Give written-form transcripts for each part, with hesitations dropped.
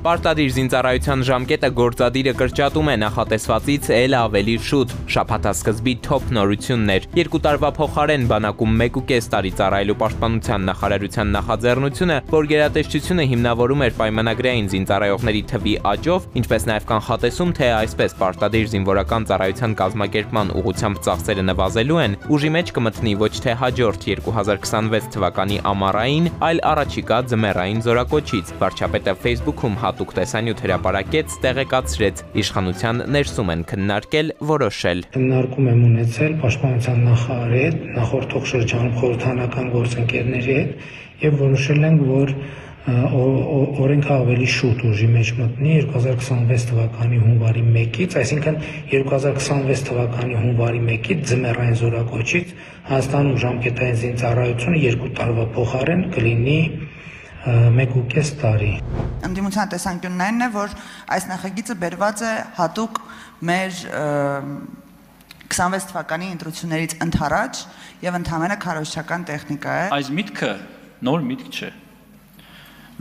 Պարտադիր զինծառայության ժամկետը գործադիրը կրճատում է նախատեսվածից էլ ավելի շուտ։ Շաբաթասկզբի թոփ նորությունն էր։ 2 տարվա փոխարեն բանակում 1.5 տարի ծառայելու պաշտպանության նախարարության նախաձեռնությունը, որ գերատեսչությունը հիմնավորում էր պայմանագրային զինծառայողների թվի աճով, ինչպես նաև կանխատեսում, թե այսպես պարտադիր զինվորական ծառայության կազմակերպման ուղղությամբ ծախսերը նվազելու են, ուժի մեջ կմտնի ոչ թե հաջորդ 2026 թվականի ամառային, այլ առաջիկա ձմեռային զորակոչից։ Վարչապետը Facebook-ում հատուկ տեսանյութ հրապարակեց, տեղեկացրեց, իշխանության ներսում են քննարկել, որոշել։ Քննարկում եմ ունեցել պաշտպանության նախարարի հետ, նախորդող շրջանում խորհրդանական գործընկերների հետ եւ որոշել ենք, որ օրենքը ավելի շուտ ուժի մեջ մտնի 2026 թվականի հունվարի 1-ից, այսինքն 2026 թվականի հունվարի 1-ից ձմեռային զորակոչից Հայաստանում ժամկետային զինծառայությունը 2 տարվա փոխարեն կլինի 1.5 տարի։ Ընդդիմության տեսանկյունն այն է, որ այս նախագիծը բերված է հատուկ մեր 26 թվականի ընտրություններից ընդառաջ եւ ընդհանրապես քարոզչական տեխնիկա է։ Այս միտքը նոր միտք չէ։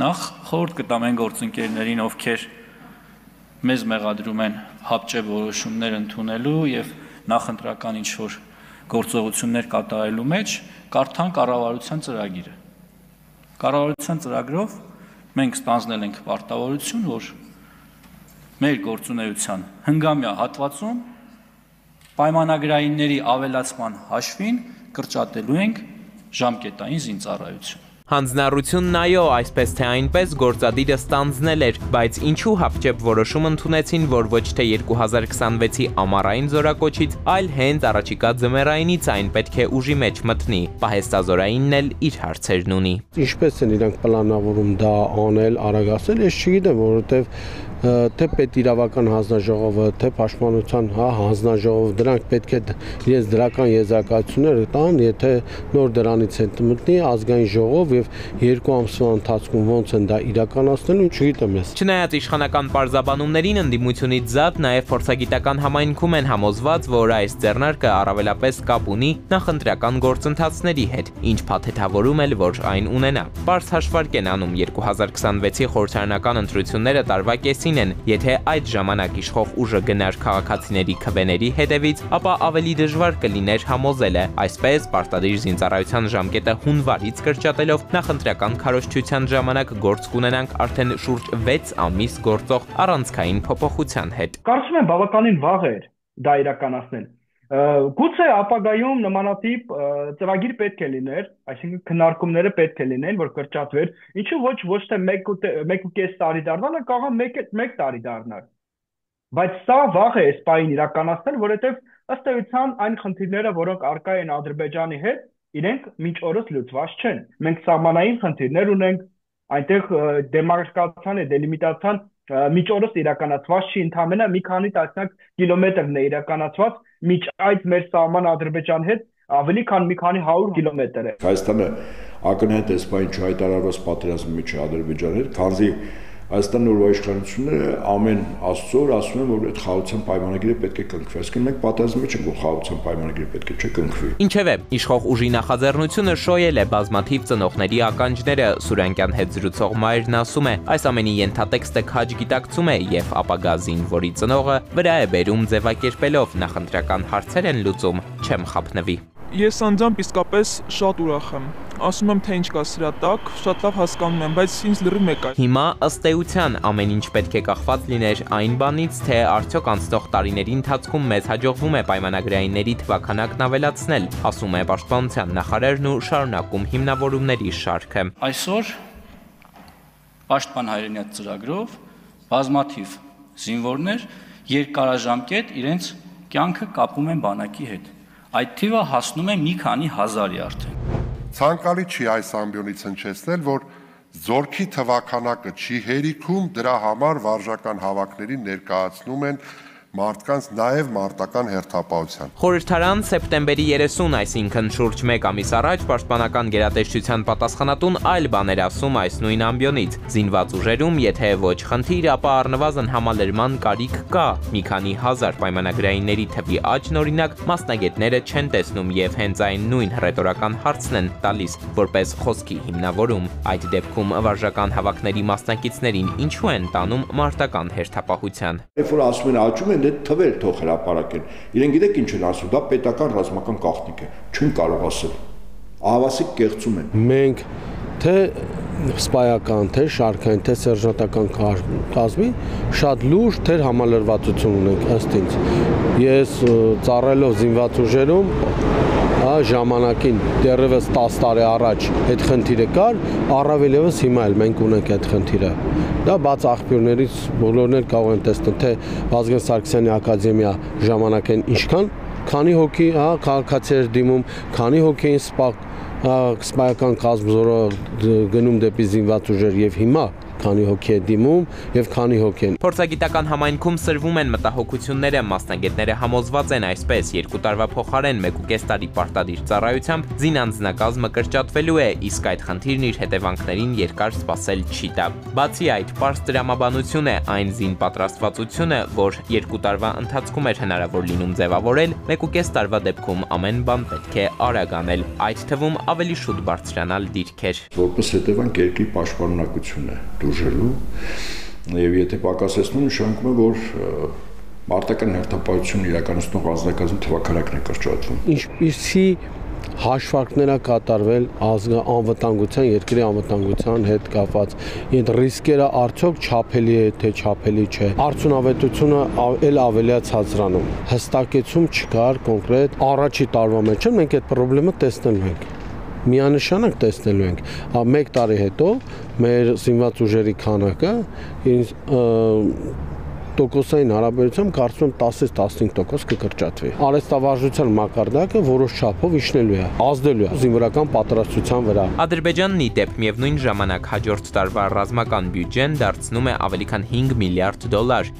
Նախ խորհուրդ կտամ այն գործընկերներին, ովքեր մեզ մեղադրում են հապճեպ որոշումներ ընդունելու եւ նախընտրական ինչ-որ գործողություններ կատարելու մեջ, կարդան կառավարության ծրագիրը։ Կառավարության ծրագրով մենք ստանձնել ենք պարտավորություն, որ մեր գործունեության հնգամյա հատվածում պայմանագրայինների ավելացման հաշվին կրճատելու ենք ժամկետային զինծառայություն։ Հանձնառությունն այո, այսպես թե այնպես գործադիրը ստանձնել էր, բայց ինչու հապճեպ որոշում ընդունեցին, որ ոչ թե 2026-ի ամառային զորակոչից, այլ հենց առաջիկա ձմեռայինից այն պետք է ուժի մեջ մտնի։ Պահեստազորայինն էլ իր հարցերն ունի։ Ինչպես են իրանք պլանավորում դա անել, արագացնել, ես չգիտեմ, որովհետև թե պետիրավական հանձնաժողովը, թե պաշտպանության հանձնաժողովը դրանք պետք է իրենց դրական եզրակացությունները տան, եթե նոր դրանից են մտնի ազգային ժողով եւ 2 ամսվա ընթացքում ոնց են դա իրականացնելու, չգիտեմ ես։ Չնայած իշխանական պարզաբանումներին ընդդիմությունից զատ նաև փորձագիտական համայնքում են համոզված, որ այս ձեռնարկը առավելապես կապ ունի նախընտրական գործընթացների հետ, ինչ փաթեթավորում էլ որ այն ունենա։ Պարզ հաշվարկ են անում 2026-ի խորհրդարանական ընտրությունները տարվա կեսին են, եթե այդ ժամանակ իշխող ուժը գնար քաղաքացիների քվեների հետևից, ապա ավելի դժվար կլիներ համոզելը։ Այսպես պարտադիր զինծառայության ժամկետը հունվարից կրճատելով նախընտրական քարոզչության ժամանակ գործ կունենանք արդեն շուրջ 6 ամիս գործող առանցքային փոփոխության հետ։ Կարծում եմ բավականին վաղ էր դա իրականացնել։ Գուցե ապագայում նմանատիպ ծրագիր պետք է լիներ, այսինքն քննարկումները պետք է լինեն, որ կրճատվեր, ինչու ոչ թե 1.5 տարի դառնալը, կարող է 1 տարի դառնալ։ Բայց սա վաղ է այս պահին իրականացնել, որովհետև ըստ էության այն խնդիրները, որոնք առկա են Ադրբեջանի հետ, իրենք մինչ օրս լուծված չեն։ Մենք սահմանային խնդիրներ ունենք, այնտեղ դեմարկացիան է, դելիմիտացիան մինչ օրս իրականացված չի, ընդամենը մի քանի տասնյակ կիլոմետրն է իրականացված, մինչ այդ մեր սահման Ադրբեջանի հետ ավելի քան մի քանի 100 կիլոմետր է։ Հայաստանը ակնհայտ է սպայն չհայտարարված պատերազմի մեջ Ադրբեջանի հետ, քանզի Հայաստանի նոր իշխանությունները ամեն աստծոր ասում են, որ այդ խաղաղության պայմանագիրը պետք է կնքվի, այսինքն մենք պատերազմի մեջ ենք, որ խաղաղության պայմանագիրը պետք է չկնքվի։ Ինչևէ, իշխող ուժի նախաձեռնությունը շոյել է բազմաթիվ ծնողների ականջները, Սուրյանկյան հետ զրուցող մայրն ասում է, այս ամենի ենթատեքստը քաջ գիտակցում է եւ ապագա զինվորի ծնողը վրա է բերում ձևակերպելով նախընտրական հարցեր են լուծում, չեմ խափնվի։ Ես անձամբ իսկապես շատ ուրախ եմ։ Ասում եմ, թե ինչ կա սրա տակ, շատ լավ հասկանում եմ, բայց ինձ լրիվ մեկ է։ Հիմա ըստ էության ամեն ինչ պետք է կախված լիներ այն բանից, թե արդյոք անցնող տարիների ընթացքում մեզ հաջողվում է պայմանագրայինների թվաքանակն ավելացնել, ասում է պաշտպանության նախարարն ու շարունակում հիմնավորումների շարքը։ Այսօր պաշտպան հայրենիաց ծրագրով բազմաթիվ զինվորներ երկարաժամկետ իրենց կյանքը կապում են բանակի հետ։ Այդ թիվը հասնում է մի քանի հազարի արդեն։ Ցանկալի չի այս ամբիոնից հնչեցնել, որ զորքի թվականակը չի հերիքում, դրա համար վարժական հավաքների ներկայացնում են մարդկանց նաև մարտական հերթապահության։ Խորհրդարան սեպտեմբերի 30, այսինքն շուրջ 1 ամիս առաջ պաշտպանական գերատեսչության պատասխանատուն այլ բաներ ասում այս նույն ամբիոնից։ Զինված ուժերում, եթե ոչ խնդիր, ապա առնվազն համալրման կարիք կա։ Մի քանի հազար պայմանագրայինների թվի աճն օրինակ մասնագետները չեն տեսնում եւ հենց այն նույն ռետորական հարցն են տալիս որպես խոսքի հիմնավորում։ Այդ դեպքում վարժական հավաքների մասնակիցներին ինչու են տանում մարտական հերթապահության։ Երբ որ ասում են աճում են, դե թվեր թող հրապարակեն։ Իրեն գիտեք ինչ են ասում, դա պետական ռազմական գաղտնիք է, չեն կարող ասել։ Ահավասիկ կեղծում են։ Մենք թե սպայական, թե շարքային, թե սերժանտական կազմի շատ լուրջ թե համալրվածություն ունենք ըստ ինձ։ Ես ծառայելով զինված ուժերում ժամանակին դեռևս 10 տարի առաջ այդ խնդիրը կար, առավել ևս հիմա էլ մենք ունենք այդ խնդիրը։ Դա բաց աղբյուրներից բոլորն էլ կարող են տեսնել, թե Վազգեն Սարգսյանի ակադեմիա ժամանակին ինչքան, քանի հոգի քաղաքացիներ դիմում, քանի հոգի էին սպայական կազմ գնում դեպի զինված ուժեր եւ հիմա քանի հոգի է դիմում եւ քանի հոգի են։ Փորձագիտական համայնքում սրվում են մտահոգությունները, մասնագետները համոզված են այսպես 2 տարվա փոխարեն 1.5 տարի պարտադիր ծառայությամբ զինանձնակազմը կրճատվելու է, իսկ այդ խնդիրն իր հետևանքներին երկար սպասել չի տա։ Բացի այդ, պարզ տրամաբանություն է այն զին պատրաստվածությունը, որ 2 տարվա ընթացքում էր հնարավոր լինում ձևավորել, 1.5 տարվա դեպքում ամեն բան պետք է արագ անել, այդ թվում ավելի շուտ բարձրանալ դիրքեր։ Որպես հետևանք երկրի պաշտպանունակություն է դժելու եւ եթե պակասեցնում նշանակում է որ մարտական հերթապահություն իրականացնող ազնագազմ թվաքարակն է կրճատվում։ Ինչպիսի հաշվարկներ է կատարվել անվտանգության, երկրի անվտանգության հետ կապված։ Այդ ռիսկերը արդյոք չափելի է, թե չափելի չէ։ Արդյունավետությունը էլ ավելի է ցածրանում։ Հստակեցում չկար կոնկրետ առաջի տարվա մեջ մենք այդ խնդրումը տեսնելու ենք։ Միանշանակ տեսնելու ենք, 1 տարի հետո մեր զինված ուժերի քանակը տոկոսային հարաբերությամբ կարծում եմ 10-ից 15% կկրճատվի։ Արհեստավարժության մակարդակը որոշ չափով իջնելու է, ազդելու է զինվորական պատրաստության վրա։ Ադրբեջանն ի դեպ միևնույն ժամանակ հաջորդ տարվա ռազմական բյուջեն դարձնում է ավելի քան $5 միլիարդ,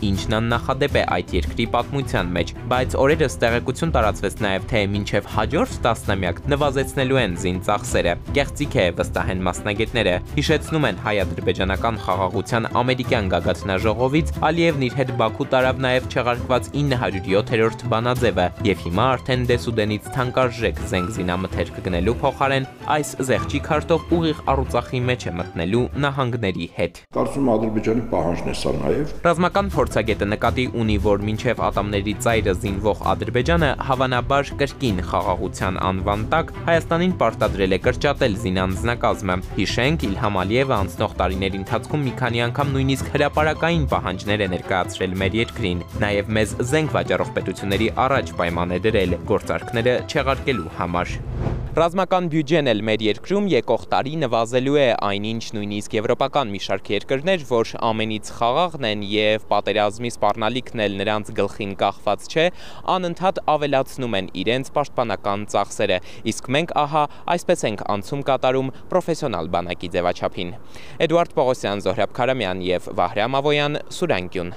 ինչն աննախադեպ է այդ երկրի պատմության մեջ, բայց օրերս տեղեկություն տարածվեց նաև թե մինչև հաջորդ տասնամյակ նվազեցնելու են զինծախսերը։ Կեղծիք է, վստահ են մասնագետները։ Հիշեցնում են հայ-ադրբեջանական խաղաղության ամերիկյան գագաթնաժողովից Ալիևն իր հետ Բաքու տարավ նաև չեղարկված 907-րդ բանաձևը եւ հիմա արդեն դեսուդենից թանկարժեք զենք զինամթերք գնելու փոխարեն այս զեղչի քարտով ուղիղ առուծախի մեջ է մտնելու նահանգների հետ։ Կարծում եմ Ադրբեջանի պահանջն է սա նաև։ Ռազմական փորձագետը նկատի ունի, որ մինչև ատամների ծայրը զինվող Ադրբեջանը հավանաբար կրկին խաղաղության անվան տակ Հայաստանին պարտադրել է կրճատել զինանձնակազմը։ Հիշենք, Իլհամ Ալիևը անցնող տարիների ընթացքում մի քանի անգամ նույնիսկ հրապարակային պահանջներ է ներկայացրել մեր երկրին, նաև մեզ զենք վաճառող պետությունների առաջ պայման է դրել գործարքները չեղարկելու համար։ Ռազմական բյուջեն էլ մեր երկրում եկող տարի նվազելու է, այնինչ նույնիսկ եվրոպական մի շարք երկրներ, որ ամենից խաղաղն են եւ պատերազմի սպառնալիքն էլ նրանց գլխին կախված չէ, անընդհատ ավելացնում են իրենց պաշտպանական ծախսերը, իսկ մենք ահա այսպես ենք անցում կատարում պրոֆեսիոնալ բանակի ձևաչափին։ Էդուարդ Պողոսյան, Զոհրաբ Քարամյան եւ Վահրամ Ավոյան, Սուրանգյուն։